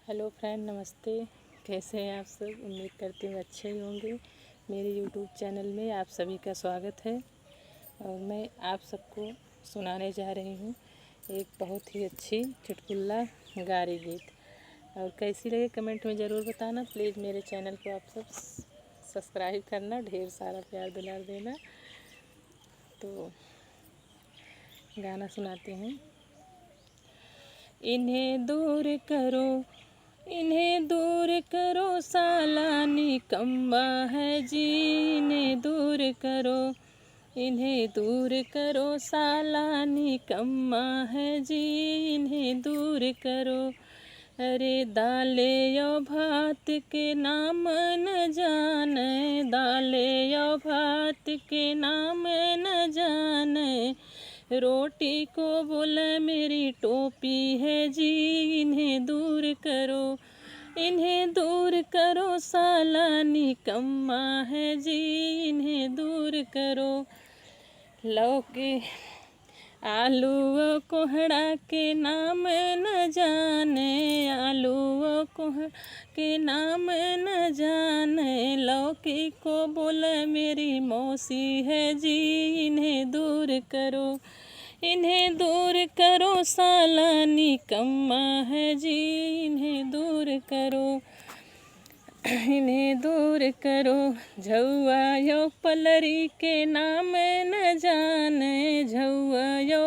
Hello friend, नमस्ते। कैसे हैं आप सब? उम्मीद करती हूँ अच्छे ही होंगे। मेरे यूट्यूब चैनल में आप सभी का स्वागत है और मैं आप सबको सुनाने जा रही हूँ एक बहुत ही अच्छी चुटकुला गारी गीत। और कैसी लगे कमेंट में ज़रूर बताना। प्लीज़ मेरे चैनल को आप सब सब्सक्राइब करना, ढेर सारा प्यार दुलार देना। तो गाना सुनाती हूँ। इन्हें दूर करो, इन्हें दूर करो, साला निकम्मा है जी। इन्हें दूर करो, इन्हें दूर करो, साला निकम्मा है जी। इन्हें दूर करो। अरे दाले यो भात के नाम न जाने, दाले यो भात के नाम न जाने, रोटी को बोले मेरी टोपी है जी। इन्हें दूर करो, इन्हें दूर करो, साला निकम्मा है जी। इन्हें दूर करो। लौकी आलू व कोहड़ा के नाम न जाने, आलू व कोहड़ा के नाम न जाने, लौकी को बोले मेरी मौसी है जी। इन्हें दूर करो, इन्हें दूर करो, साला निकम्मा है जी। इन्हें दूर करो, इन्हें दूर करो। झौआ यो पलरी के नाम न जाने, झौआ यो